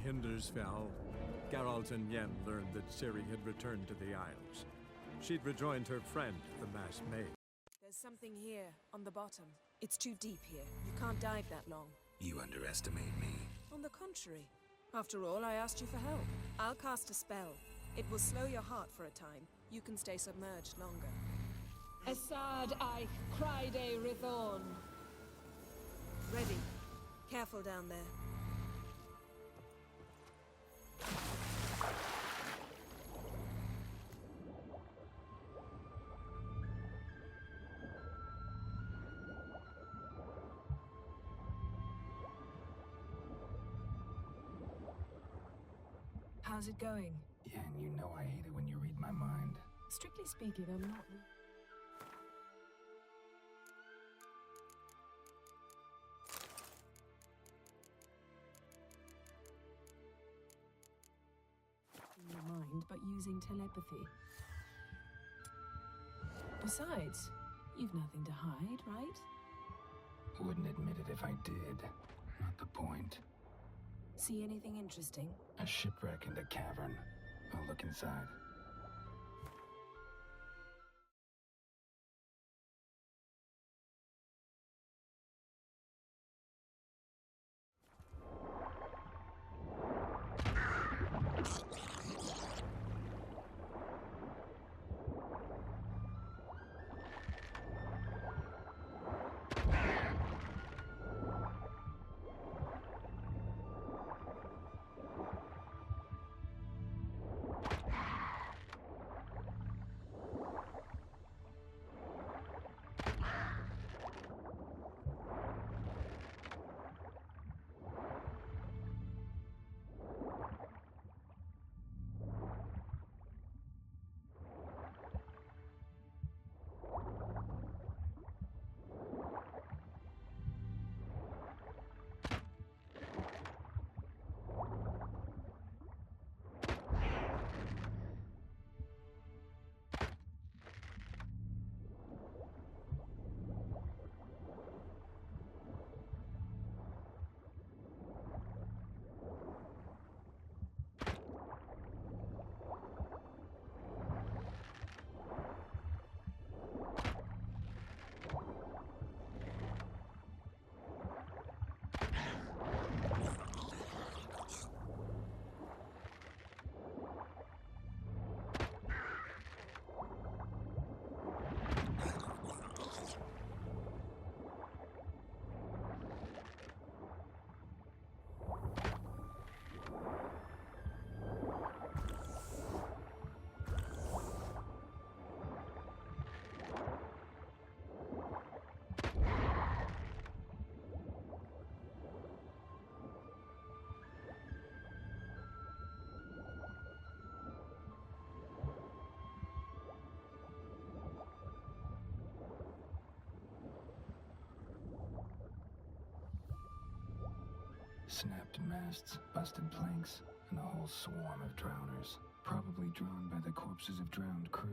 hinders fell, Geralt and Yen learned that Ciri had returned to the Isles. She'd rejoined her friend, the masked maid. There's something here, on the bottom. It's too deep here. You can't dive that long. You underestimate me. On the contrary. After all, I asked you for help. I'll cast a spell. It will slow your heart for a time. You can stay submerged longer. Asad Eich Cryde Rithorn. Ready. Careful down there. How's it going? Yeah, and you know I hate it when you read my mind. Strictly speaking, I'm not... in your mind, but using telepathy. Besides, you've nothing to hide, right? Wouldn't admit it if I did. Not the point. See anything interesting? A shipwreck and a cavern. I'll look inside. Snapped masts, busted planks, and a whole swarm of drowners. Probably drawn by the corpses of drowned crew,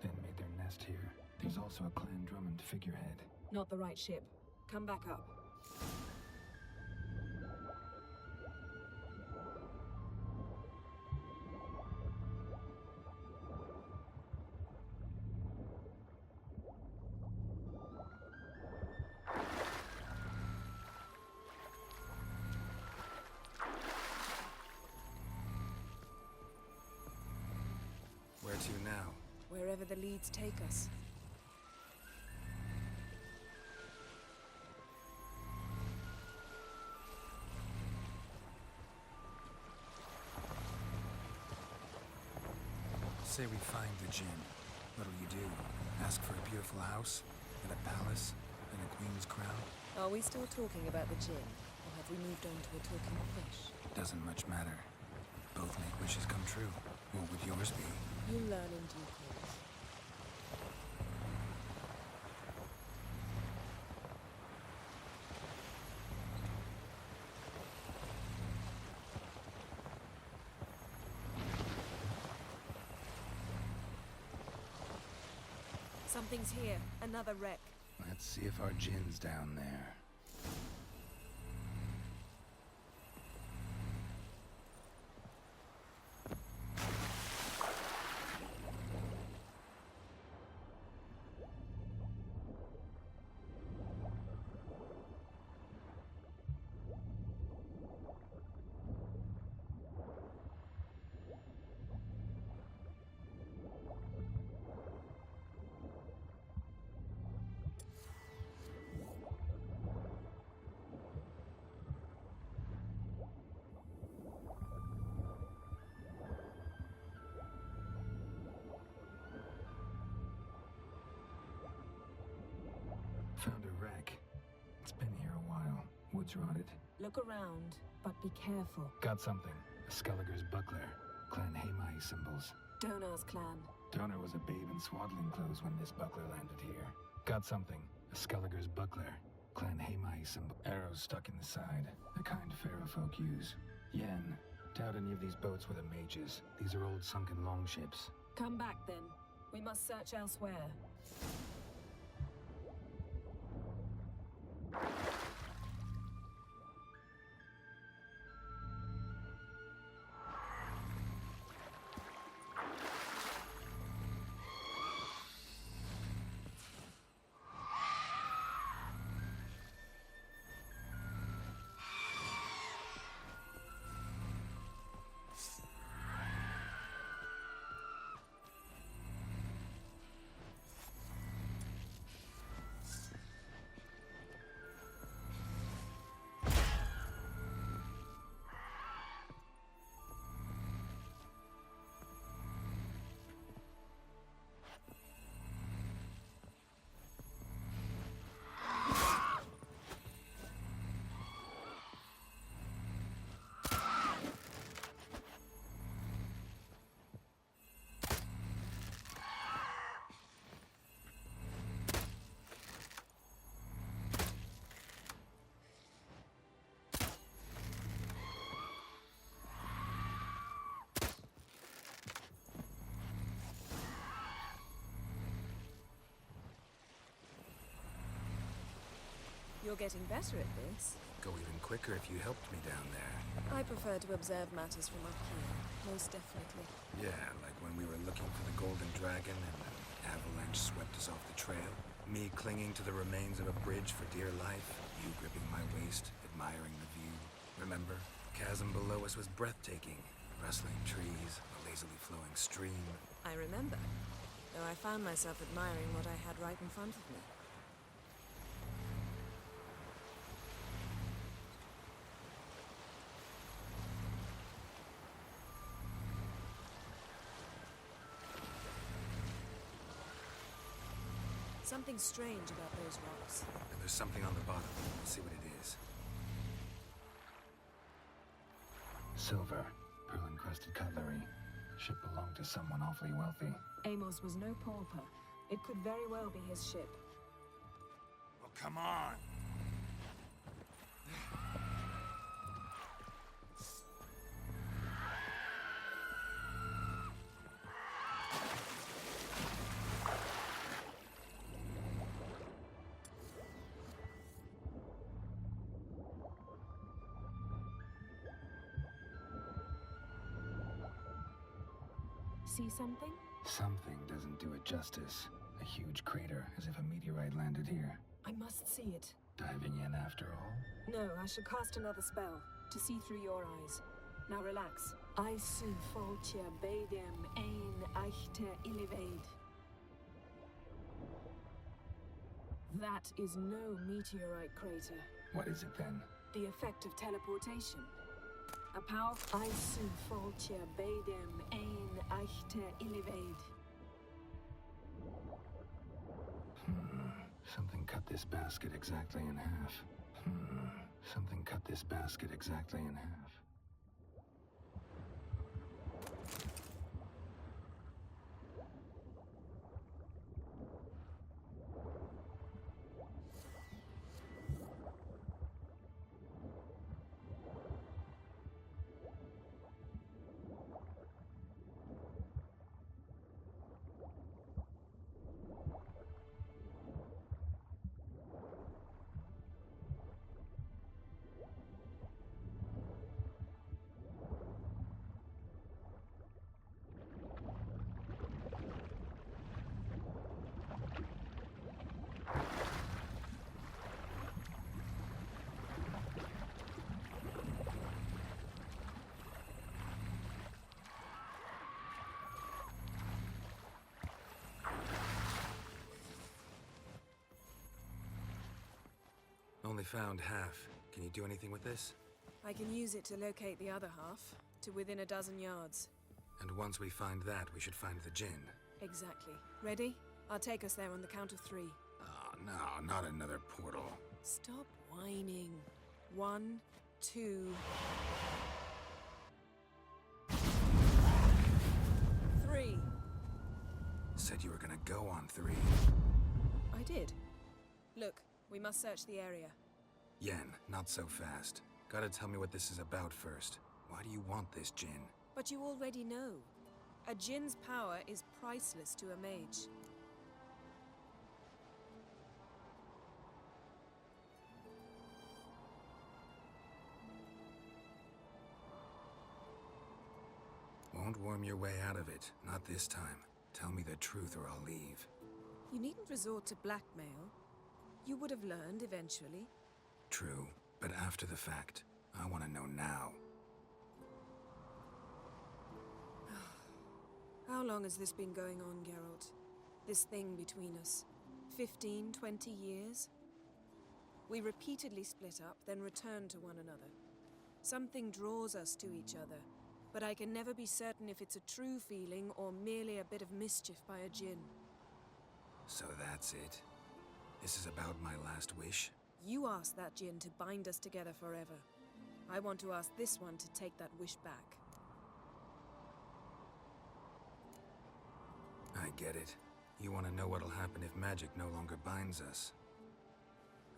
then made their nest here. There's also a Clan Drummond figurehead. Not the right ship. Come back up. Where to now? Wherever the leads take us. Say we find the Jinn. What'll you do? Ask for a beautiful house? And a palace? And a queen's crown? Are we still talking about the Jinn? Or have we moved on to a talking fish? Doesn't much matter. Both make wishes come true. What would yours be? You'll learn in due course. Something's here. Another wreck. Let's see if our Jinn's down there. boats rotted. Look around, but be careful. Got something. A Skelliger's buckler. Clan Hamai symbols. Donar's clan. Donar was a babe in swaddling clothes when this buckler landed here. Got something. A Skelliger's buckler. Clan Hamai symbol. Arrows stuck in the side. The kind Pharaoh folk use. Yen. Doubt any of these boats were the mages. These are old sunken longships. Come back then. We must search elsewhere. You're getting better at this. Go even quicker if you helped me down there. I prefer to observe matters from up here, most definitely. Yeah, like when we were looking for the Golden Dragon and an avalanche swept us off the trail. Me clinging to the remains of a bridge for dear life. You gripping my waist, admiring the view. Remember? Chasm below us was breathtaking. Rustling trees, a lazily flowing stream. I remember, though I found myself admiring what I had right in front of me. Something strange about those rocks. And there's something on the bottom. We'll see what it is. Silver. Pearl-encrusted cutlery. Ship belonged to someone awfully wealthy. Amos was no pauper. It could very well be his ship. Oh, come on! See something? Something doesn't do it justice. A huge crater, as if a meteorite landed here. I must see it. Diving in after all? No, I should cast another spell, to see through your eyes. Now relax. Isu foltia bedem ein eichte illivaid. That is no meteorite crater. What is it then? The effect of teleportation. A powerful Isu foltia bedem ein eichte illivaid. Something cut this basket exactly in half. Something cut this basket exactly in half. Only found half. Can you do anything with this? I can use it to locate the other half, to within a dozen yards. And once we find that, we should find the Jinn. Exactly. Ready? I'll take us there on the count of 3. Oh, no, not another portal. Stop whining. 1, 2... 3. Said you were gonna go on 3. I did. Look, we must search the area. Yen, not so fast. Gotta tell me what this is about first. Why do you want this Jinn? But you already know. A Jinn's power is priceless to a mage. Won't worm your way out of it. Not this time. Tell me the truth or I'll leave. You needn't resort to blackmail. You would have learned eventually. True, but after the fact. I want to know now. How long has this been going on, Geralt? This thing between us? 15, 20 years? We repeatedly split up, then returned to one another. Something draws us to each other, but I can never be certain if it's a true feeling or merely a bit of mischief by a Jinn. So that's it. This is about my last wish? You asked that Jinn to bind us together forever. I want to ask this one to take that wish back. I get it. You want to know what'll happen if magic no longer binds us.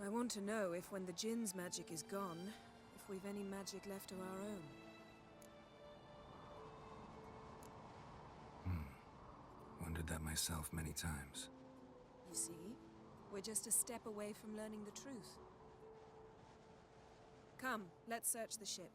I want to know if when the Jinn's magic is gone, if we've any magic left of our own. Wondered that myself many times. You see, we're just a step away from learning the truth. Come, let's search the ship.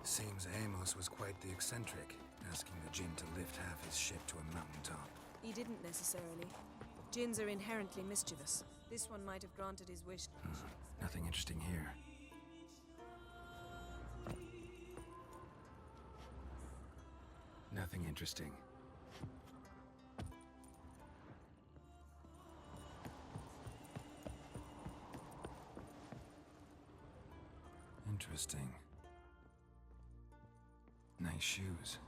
Seems Amos was quite the eccentric, asking the Jinn to lift half his ship to a mountaintop. He didn't necessarily. Jinns are inherently mischievous. This one might have granted his wish. Nothing interesting here. Nothing interesting. Interesting. Nice shoes.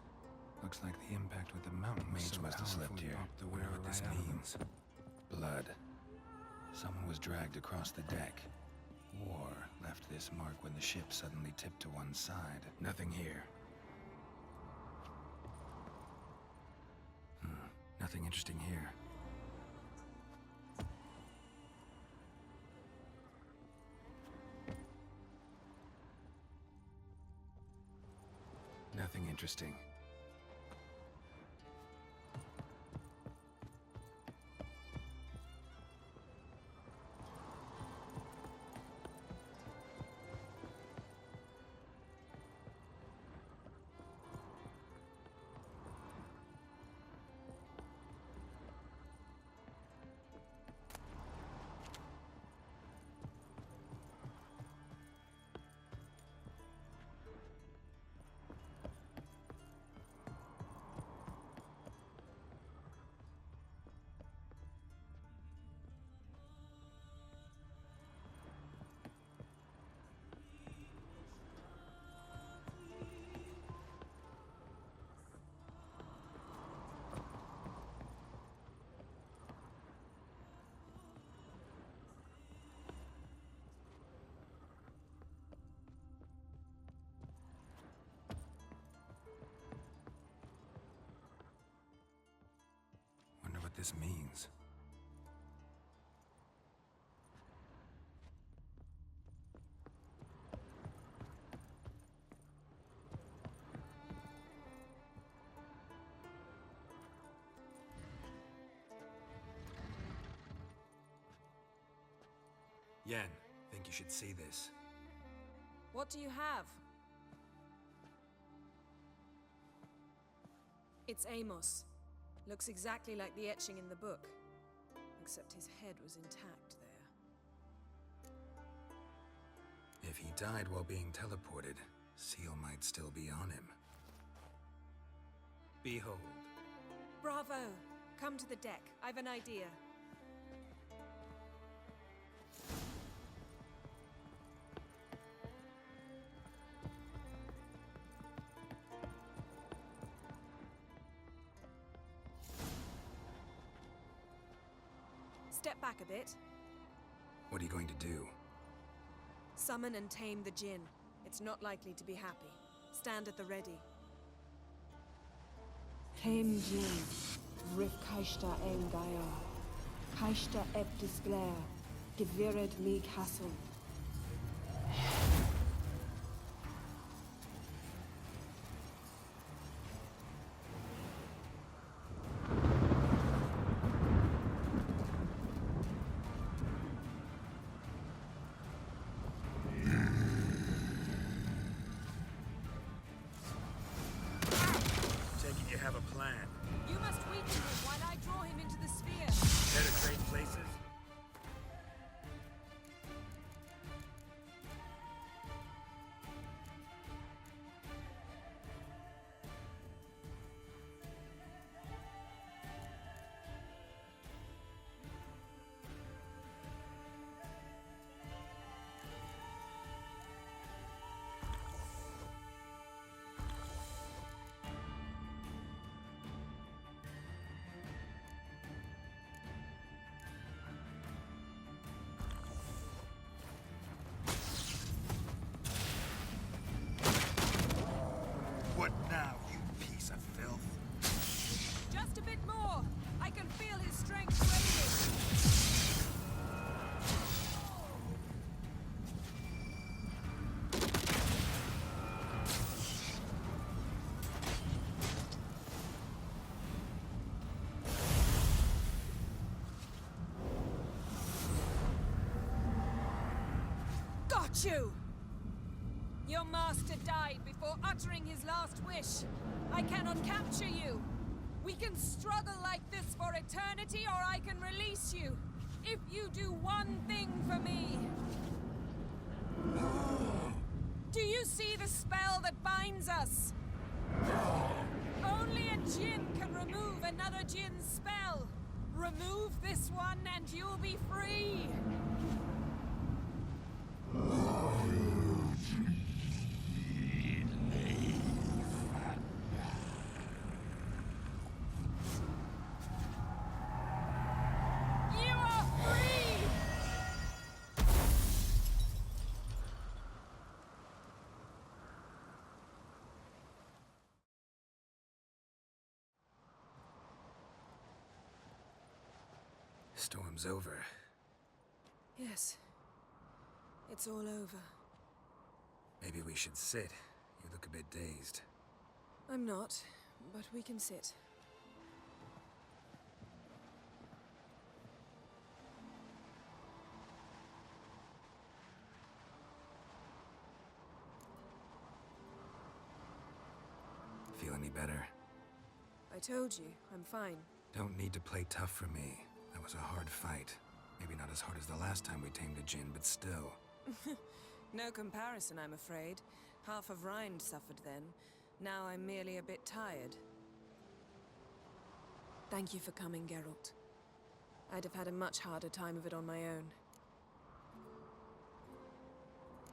Looks like the impact with the mountain mage must have slipped here. Wonder what this means. Blood. Someone was dragged across the deck. War left this mark when the ship suddenly tipped to one side. Nothing here. Nothing interesting here. Nothing interesting. What this means. Yen, think you should see this. What do you have? It's Amos. Looks exactly like the etching in the book. Except his head was intact there. If he died while being teleported, Seal might still be on him. Behold. Bravo! Come to the deck. I've an idea. step back a bit. What are you going to do? Summon and tame the Jinn. It's not likely to be happy. Stand at the ready. Tame Jinn. Rif Kaishta ein Gaia. Kaishta eb disglair. Gevired League Hassel. Take it you have a plan. You must weaken him while I draw him into the sphere. Care to trade places? What now, you piece of filth? Just a bit more. I can feel his strength waning. Got you! Your master died before uttering his last wish. I cannot capture you. We can struggle like this for eternity, or I can release you. If you do one thing for me. Do you see the spell that binds us? Only a Jinn can remove another Jinn's spell. Remove this one and you'll be free. You are free! Storm's over. Yes. It's all over. Maybe we should sit. You look a bit dazed. I'm not, but we can sit. Feel any better? I told you, I'm fine. Don't need to play tough for me. That was a hard fight. Maybe not as hard as the last time we tamed a Jinn, but still. No comparison, I'm afraid. Half of Rind suffered then. Now I'm merely a bit tired. Thank you for coming, Geralt. I'd have had a much harder time of it on my own.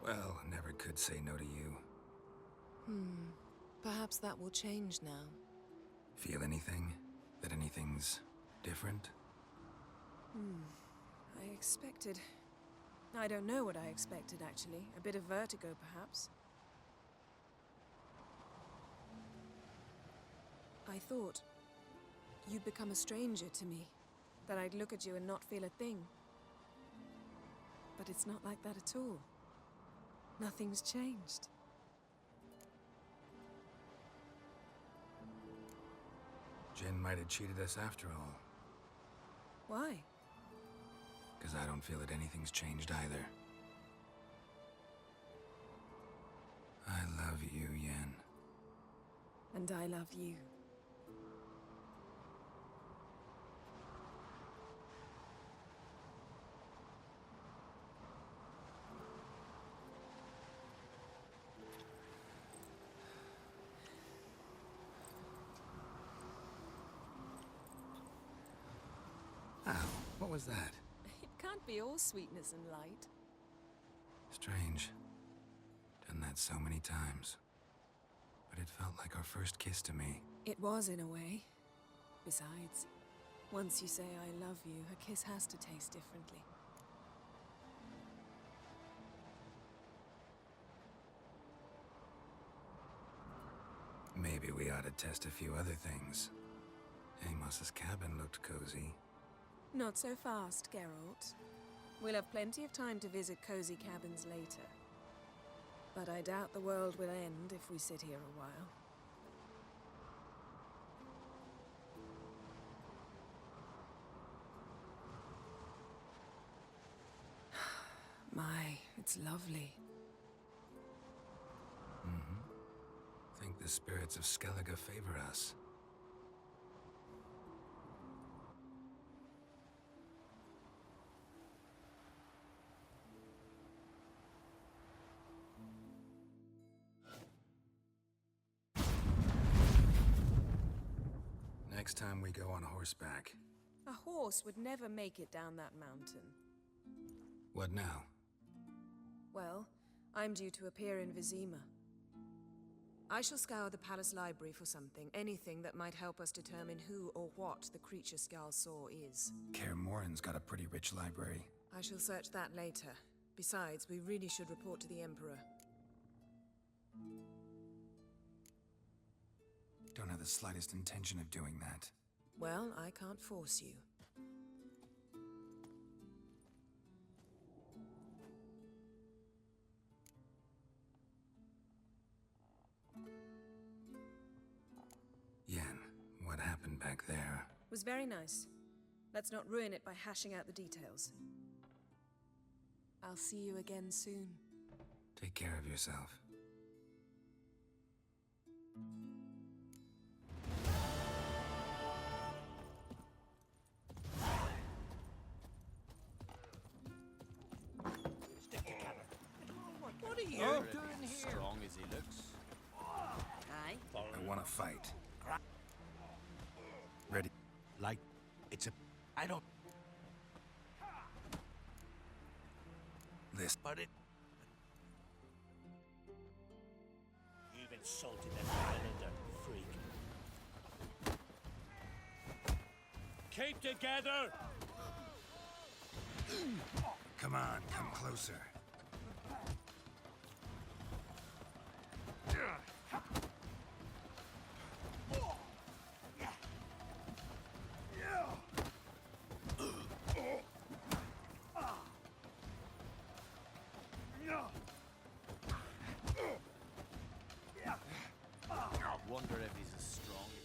Well, never could say no to you. Perhaps that will change now. Feel anything? That anything's different? I expected... I don't know what I expected, actually. A bit of vertigo, perhaps. I thought you'd become a stranger to me. That I'd look at you and not feel a thing. But it's not like that at all. Nothing's changed. Jinn might have cheated us after all. Why? Because I don't feel that anything's changed either. I love you, Yen. And I love you. Ow, what was that? It can't be all sweetness and light. Strange. Done that so many times. But it felt like our first kiss to me. It was, in a way. Besides, Once you say I love you, a kiss has to taste differently. Maybe we ought to test a few other things. Amos's cabin looked cozy. Not so fast, Geralt. We'll have plenty of time to visit cozy cabins later. But I doubt the world will end if we sit here a while. My, it's lovely. Think the spirits of Skellige favor us. Next time we go on horseback. A horse would never make it down that mountain. What now? Well, I'm due to appear in Vizima. I shall scour the palace library for something, anything that might help us determine who or what the creature Skjal saw is. Kaer Morhen's got a pretty rich library. I shall search that later. Besides, we really should report to the Emperor. Don't have the slightest intention of doing that. Well, I can't force you. Yen, what happened back there? It was very nice. Let's not ruin it by hashing out the details. I'll see you again soon. Take care of yourself. What are you doing here? Strong as he looks. Aye. I want to fight. Ready? Like, it's a... I don't... Listen. But it... You've insulted the Highlander, freak. Keep together! Come on, come closer. I wonder if he's as strong as...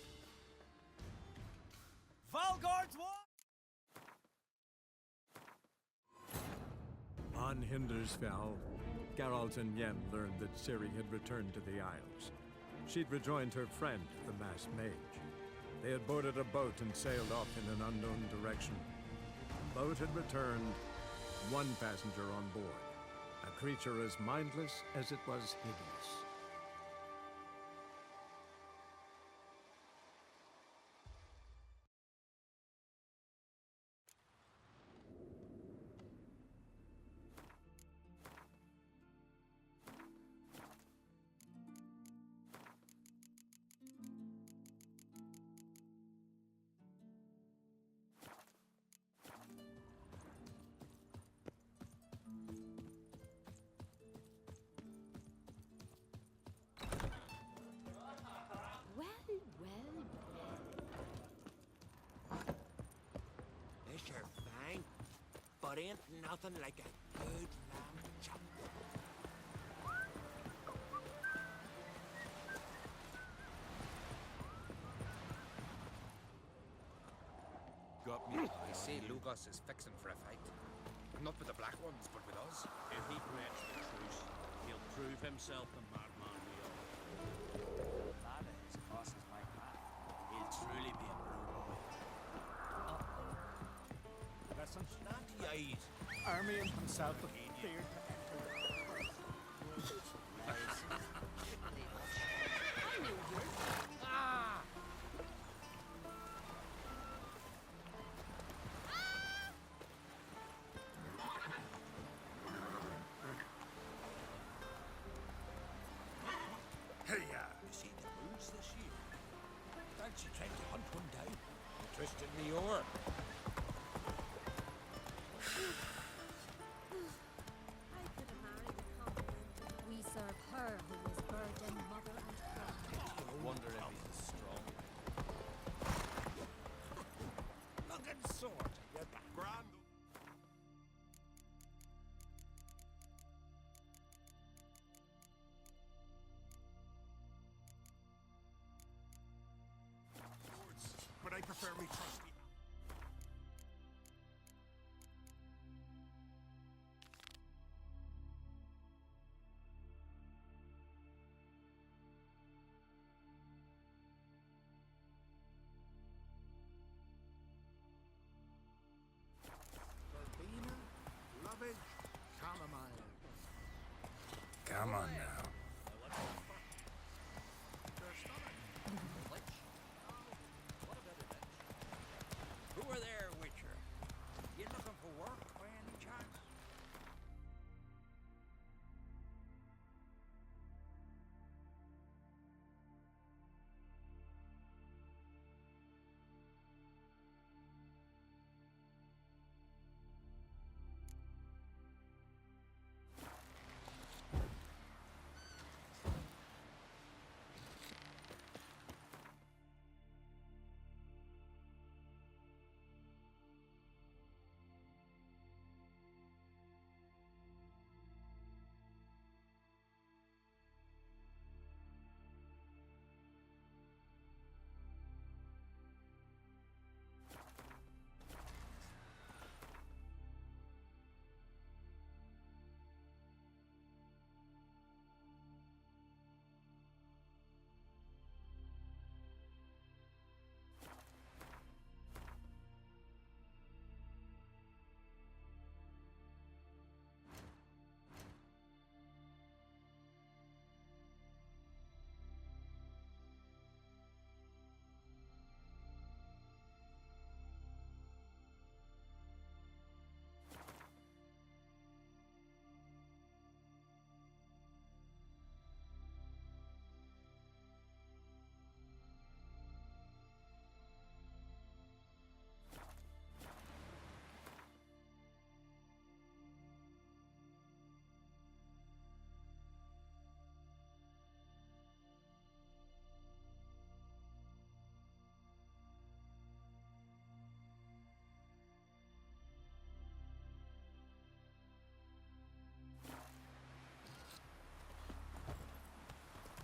Valgard's one! On Hindersfell, Geralt and Yen learned that Ciri had returned to the Isles. She'd rejoined her friend, the masked mage. They had boarded a boat and sailed off in an unknown direction. The boat had returned, one passenger on board, a creature as mindless as it was hideous. This your fine, but ain't nothing like a good lamb chop. Got me. I see Lugos is fixing for a fight. Not with the black ones, but with us. If he breaks the truce, he'll prove himself the madman we are. That is crosses my path. He'll truly be a brutal man. Listen, stand to your eyes. Army and himself have feared to enter. Hey-ya! You see the moons this year? Fancy trying to hunt one down. The twisting the oar. I could have married a compliment. We serve her who was burdened mother and father. I wonder if he's strong. Looking sword, you're back. Grand. Swords, but I prefer me trusty. Verbena, lovage, chamomile. Come on now. Who are there, Witcher? You looking for work by any chance?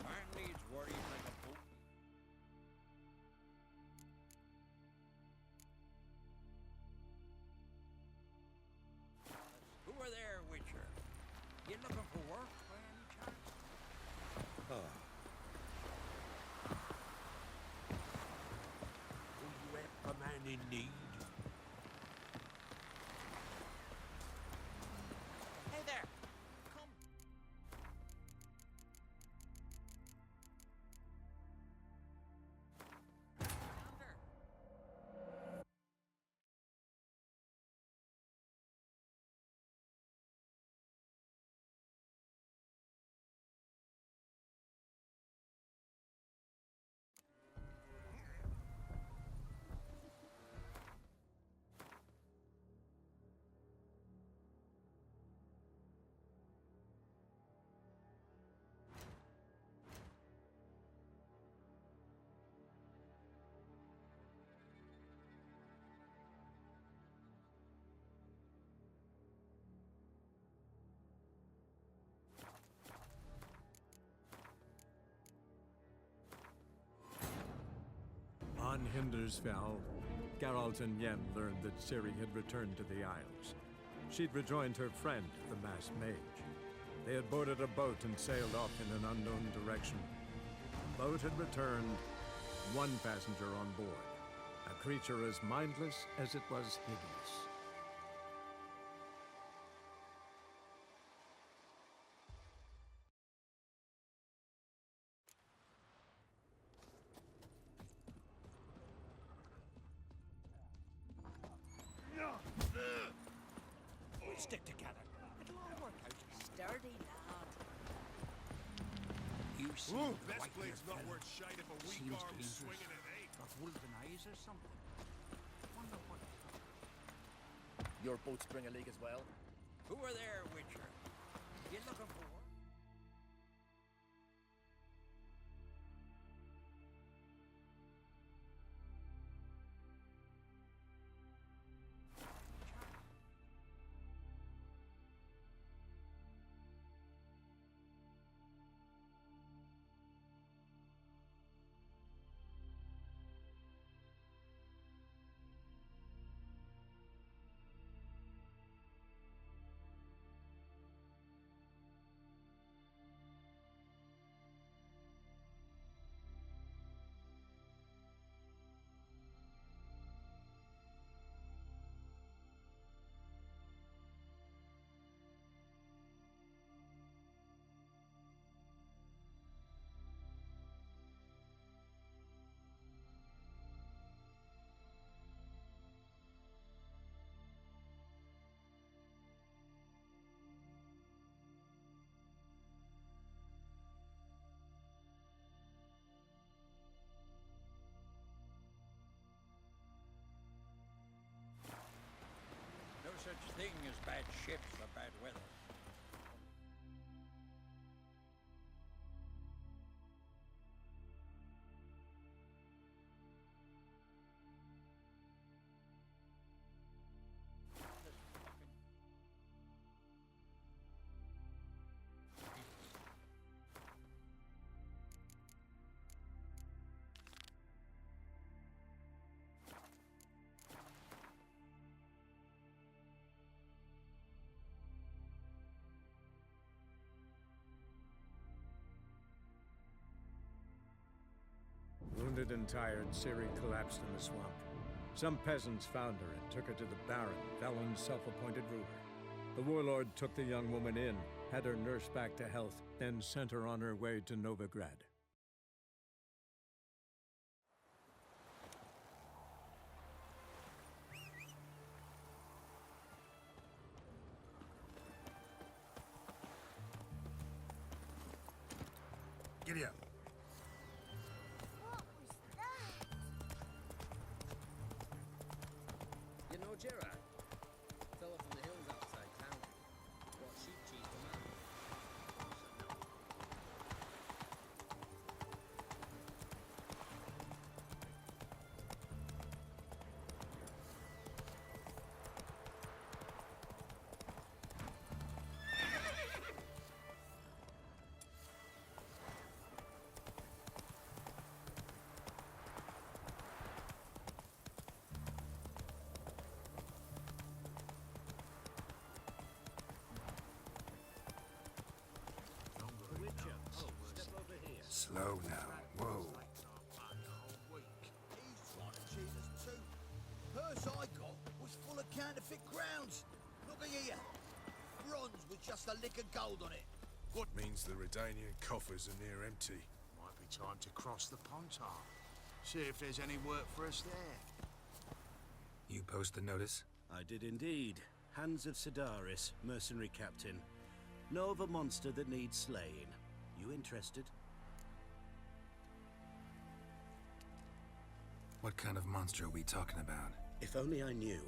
Man needs worries like a boat. Who are there, Witcher? You looking for work by any chance? Do you have a man in need? Hey there! Come! Yonder! On Hindersfell, Geralt and Yen learned that Ciri had returned to the Isles. She'd rejoined her friend, the Masked Mage. They had boarded a boat and sailed off in an unknown direction. The boat had returned, one passenger on board, a creature as mindless as it was hideous. We'll stick together. It'll all work out. Sturdy lad. You see, Ooh, the this white-haired blade's not fella worth shite if a weak seems arm's dangerous. swinging an eight. Got wolven eyes or something. Your boats bring a leak as well? Who are there, Witcher? You looking for? No such thing as bad ships or bad weather. Wounded and tired, Ciri collapsed in the swamp. Some peasants found her and took her to the Baron, Valen's self-appointed ruler. The warlord took the young woman in, had her nursed back to health, then sent her on her way to Novigrad. Giddy up. What was that? You know Gerard? Fella from the hills outside town. Brought sheep cheese from man. Slow now. Whoa. He's trying to cheat us too. Purse I got was full of counterfeit crowns. Look here. Bronze with just a lick of gold on it. What means the Redanian coffers are near empty? Might be time to cross the Pontar. See if there's any work for us there. You post the notice? I did indeed. Hans of Sidaris, mercenary captain. Know of a monster that needs slaying. You interested? What kind of monster are we talking about? If only I knew.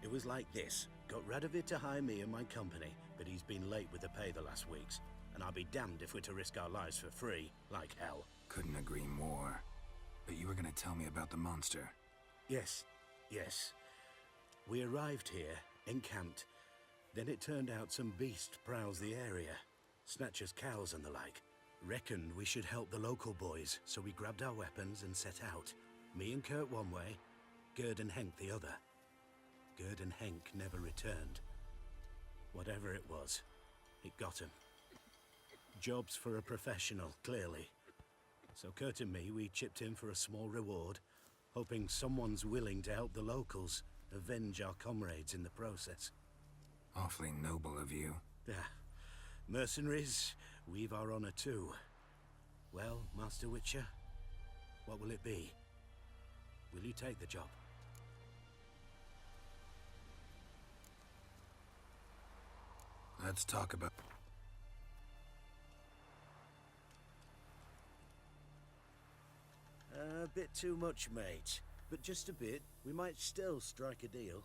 It was like this. Got Radovid to hire me and my company, but he's been late with the pay the last weeks. And I'll be damned if we're to risk our lives for free, like hell. Couldn't agree more. But you were gonna tell me about the monster. Yes, yes. We arrived here, encamped. Then it turned out some beast prowls the area. Snatchers cows and the like. Reckoned we should help the local boys, so we grabbed our weapons and set out. Me and Kurt one way, Gerd and Henk the other. Gerd and Henk never returned. Whatever it was, it got him. Job's for a professional, clearly. So Kurt and me, we chipped in for a small reward, hoping someone's willing to help the locals avenge our comrades in the process. Awfully noble of you. Ah, mercenaries, we've our honor too. Well, Master Witcher, what will it be? Will you take the job? Let's talk about... A bit too much, mate. But just a bit. We might still strike a deal.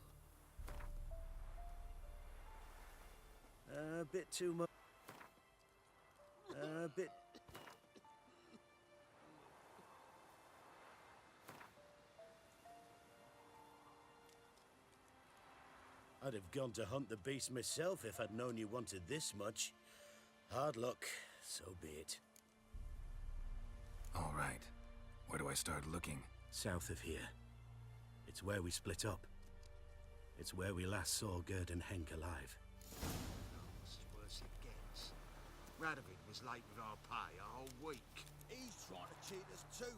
A bit too much. A bit. I'd have gone to hunt the beast myself if I'd known you wanted this much. Hard luck, so be it. All right. Where do I start looking? South of here. It's where we split up. It's where we last saw Gerd and Henk alive. This is worse it gets. Radovid was late with our pay a whole week. He's trying to cheat us too.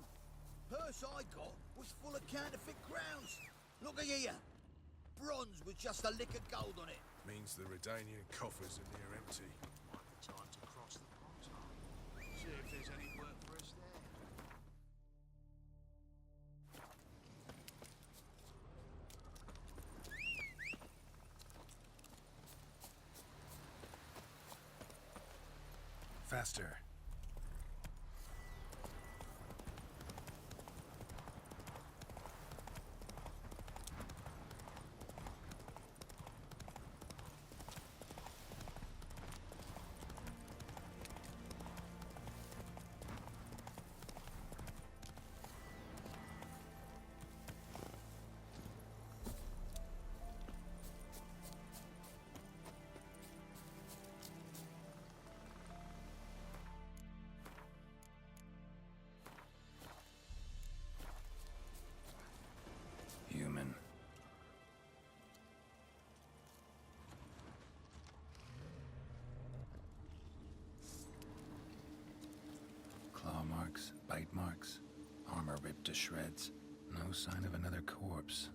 Purse I got was full of counterfeit crowns. Look at here. Bronze with just a lick of gold on it. Means the Redanian coffers are near empty. Might be time to cross the pond. See if there's any work for us there. Faster. Human. Claw marks, bite marks, armor ripped to shreds. No sign of another corpse.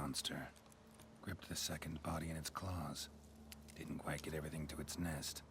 monster. Gripped the second body in its claws. Didn't quite get everything to its nest.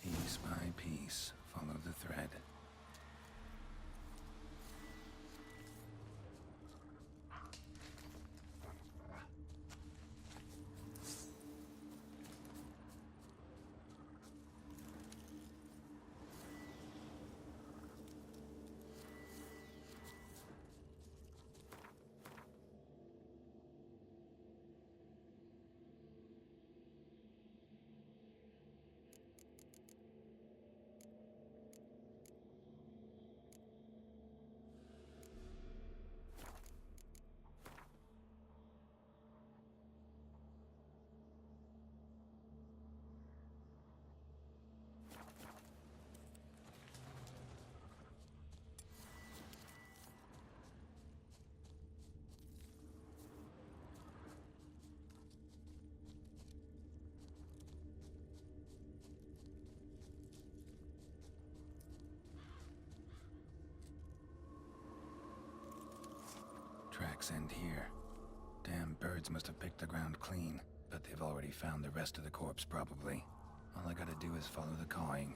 Piece by piece, follow the thread. Tracks end here. Damn birds must have picked the ground clean, but they've already found the rest of the corpse, probably. All I gotta do is follow the cawing.